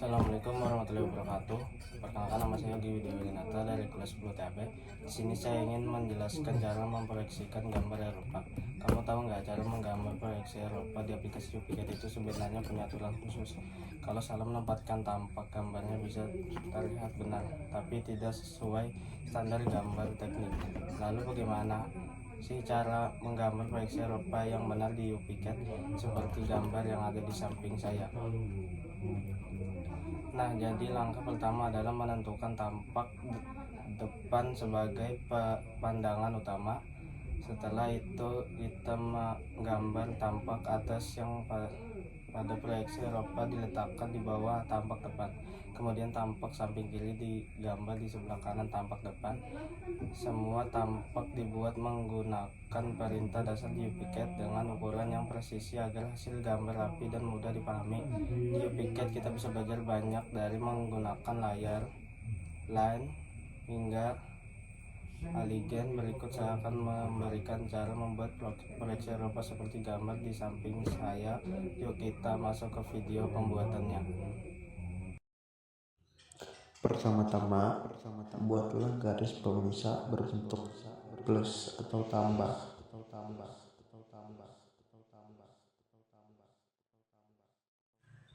Assalamualaikum warahmatullahi wabarakatuh. Perkenalkan, nama saya Yogi Widya dari kelas 10 TAP. Di sini saya ingin menjelaskan cara memproyeksikan gambar Eropa. Kamu tahu nggak, cara menggambar proyeksi Eropa di aplikasi Jupyter itu sebenarnya punya aturan khusus. Kalau salah menempatkan tampak gambarnya bisa terlihat benar, tapi tidak sesuai standar gambar teknik. Lalu bagaimana sih cara menggambar proyeksi Eropa yang benar di Jupyter, seperti gambar yang ada di samping saya? Nah, jadi langkah pertama adalah menentukan tampak depan sebagai pandangan utama. Setelah itu kita menggambar tampak atas yang pada proyeksi Eropa diletakkan di bawah tampak depan. Kemudian tampak samping kiri digambar di sebelah kanan tampak depan. Semua tampak dibuat menggunakan perintah dasar Jupyter dengan ukuran yang presisi agar hasil gambar rapi dan mudah dipahami. Di Jupyter kita bisa belajar banyak, dari menggunakan layar, line, hingga aligen. Berikut saya akan memberikan cara membuat proyeksi Eropa seperti gambar di samping saya. Yuk kita masuk ke video pembuatannya. Pertama-tama, buatlah garis pemisah berbentuk plus atau tambah.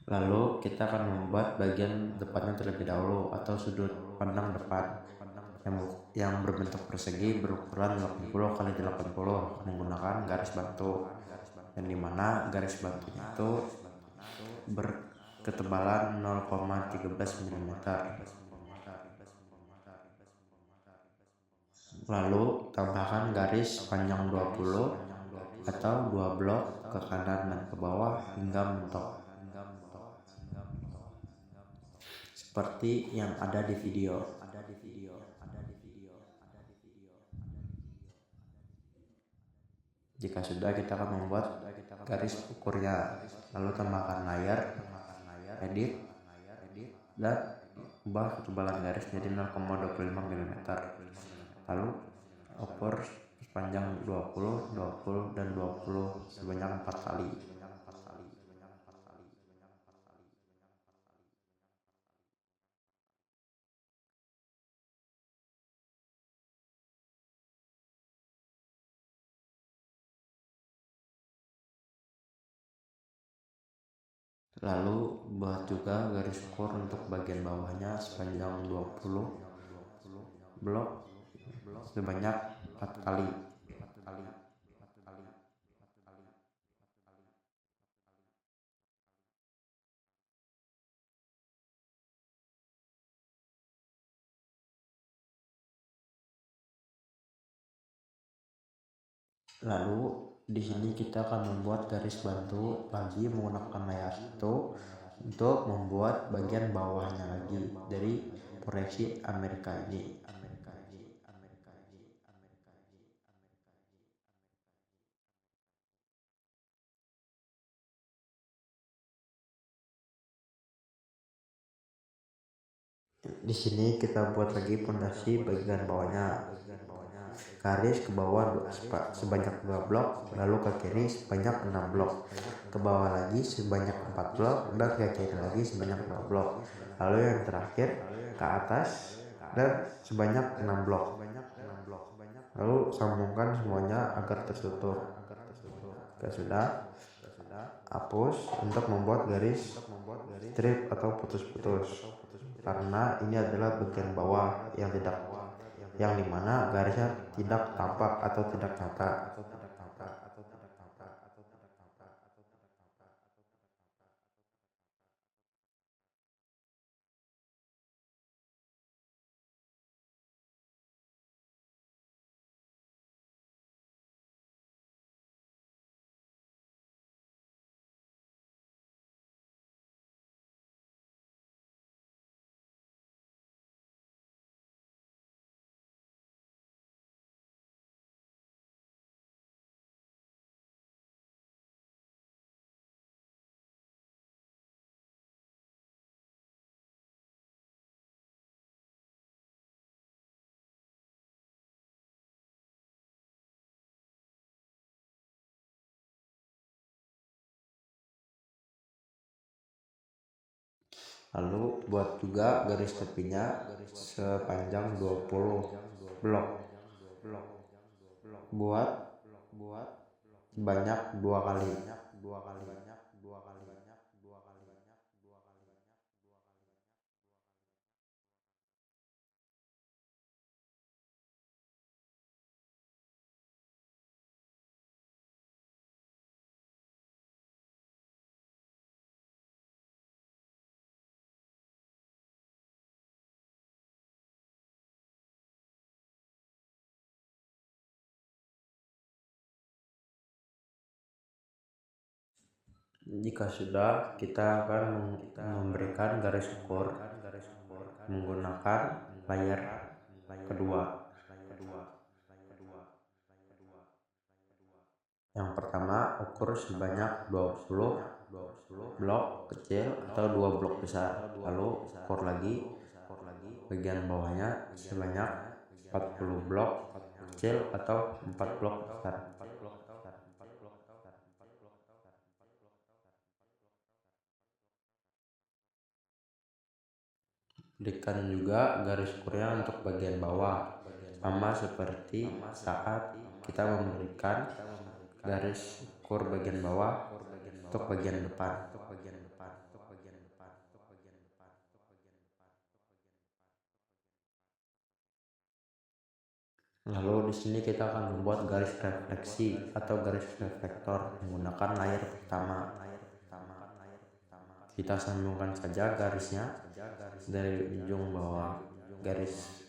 Lalu kita akan membuat bagian depannya terlebih dahulu, atau sudut pandang depan yang berbentuk persegi berukuran 80 kali 80 menggunakan garis bantu, yang dimana garis bantunya itu berketebalan 0,13 mm. Lalu tambahkan garis panjang 20 atau 2 blok ke kanan dan ke bawah hingga mentok, seperti yang ada di video. Jika sudah, kita akan membuat garis ukurnya, lalu tambahkan layar, edit, dan ubah ketebalan garis menjadi 0,25 mm. Lalu ukur sepanjang 20, 20, dan 20 sebanyak 4 kali. Lalu buat juga garis ukur untuk bagian bawahnya sepanjang 20 blok sebanyak 4 kali. Lalu di sini kita akan membuat garis bantu lagi menggunakan layar itu untuk membuat bagian bawahnya lagi dari proyeksi Amerika ini. Di sini kita buat lagi pondasi bagian bawahnya. Garis ke bawah sebanyak 2 blok, lalu ke kiri sebanyak 6 blok, ke bawah lagi sebanyak 4 blok, dan ke kiri lagi sebanyak 2 blok, lalu yang terakhir ke atas dan sebanyak 6 blok. Lalu sambungkan semuanya agar tertutup. Jika sudah, hapus untuk membuat garis strip atau putus-putus, karena ini adalah bagian bawah yang dimana garisnya tidak tampak atau tidak nyata. Lalu buat juga garis tepinya sepanjang 20 blok. Buat sebanyak 2 kali. Jika sudah, kita akan memberikan garis ukur menggunakan layer kedua. Yang pertama, ukur sebanyak 20 blok kecil atau 2 blok besar. Lalu ukur lagi bagian bawahnya sebanyak 40 blok kecil atau 4 blok besar. Berikan juga garis ukurnya untuk bagian bawah, sama seperti saat kita memberikan garis ukur bagian bawah untuk bagian depan. Lalu di sini kita akan membuat garis refleksi atau garis reflektor menggunakan layer pertama. Kita sambungkan saja garisnya dari ujung bawah garis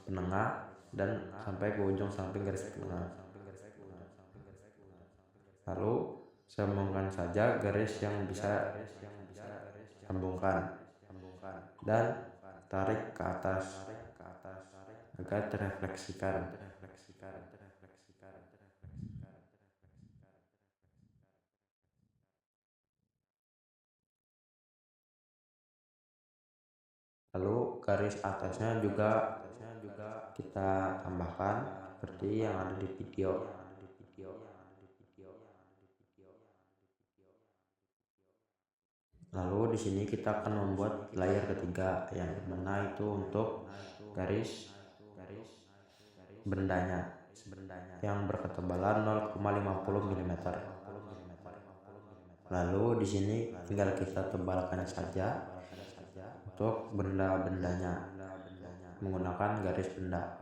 penengah dan sampai ke ujung samping garis penengah. Lalu sambungkan saja garis yang bisa sambungkan dan tarik ke atas agar terefleksikan. Lalu garis atasnya juga kita tambahkan seperti yang ada di video. Lalu di sini kita akan membuat layer ketiga yang dimana itu untuk garis bendanya yang berketebalan 0,50 mm. Lalu di sini tinggal kita tebalkan saja untuk benda-bendanya menggunakan garis benda.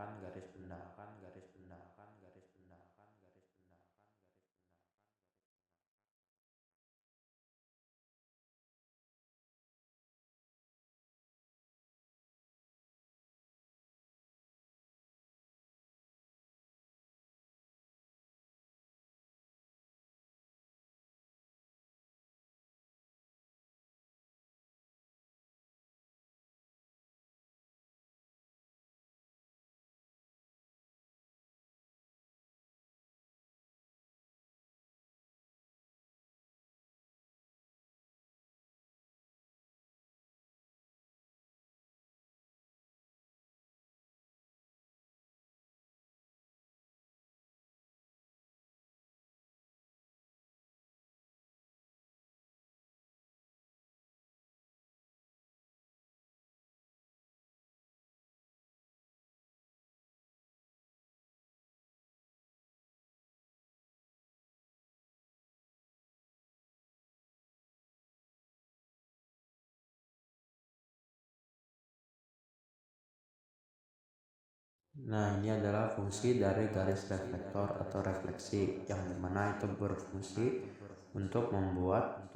Nah, ini adalah fungsi dari garis reflektor atau refleksi yang dimana itu berfungsi untuk membuat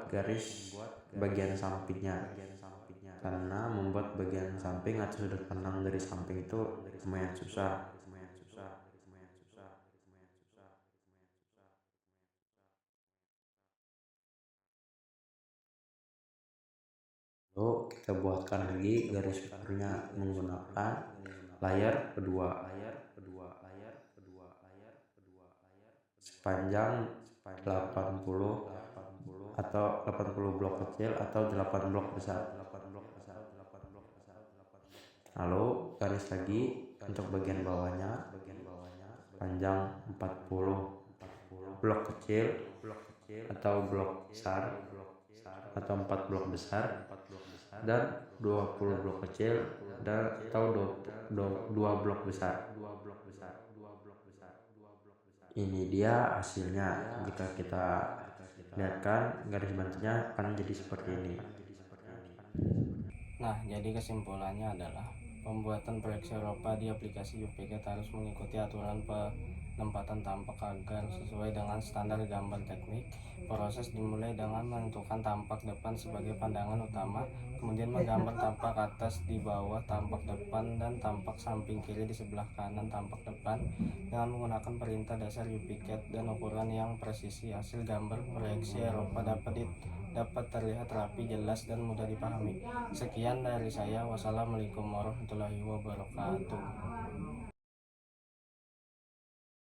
garis bagian sampingnya, karena membuat bagian samping atau sudut pandang dari samping itu lumayan susah. Lalu kita buatkan lagi garis ukurnya menggunakan layer kedua sepanjang 80 atau 80 blok kecil atau 8 blok besar. Lalu garis lagi untuk bagian bawahnya panjang 40 blok kecil atau blok besar atau 4 blok besar dan 20 blok kecil dan atau 2 blok besar. Ini dia hasilnya. Jika kita lihatkan garis bentuknya akan jadi seperti ini. Nah, jadi kesimpulannya adalah pembuatan proyeksi Eropa di aplikasi UPGet harus mengikuti aturan penempatan tampak agar sesuai dengan standar gambar teknik. Proses dimulai dengan menentukan tampak depan sebagai pandangan utama, kemudian menggambar tampak atas di bawah tampak depan dan tampak samping kiri di sebelah kanan tampak depan dengan menggunakan perintah dasar UPGet dan ukuran yang presisi. Hasil gambar proyeksi Eropa dapat terlihat rapi, jelas, dan mudah dipahami. Sekian dari saya. Wassalamualaikum warahmatullahi wabarakatuh.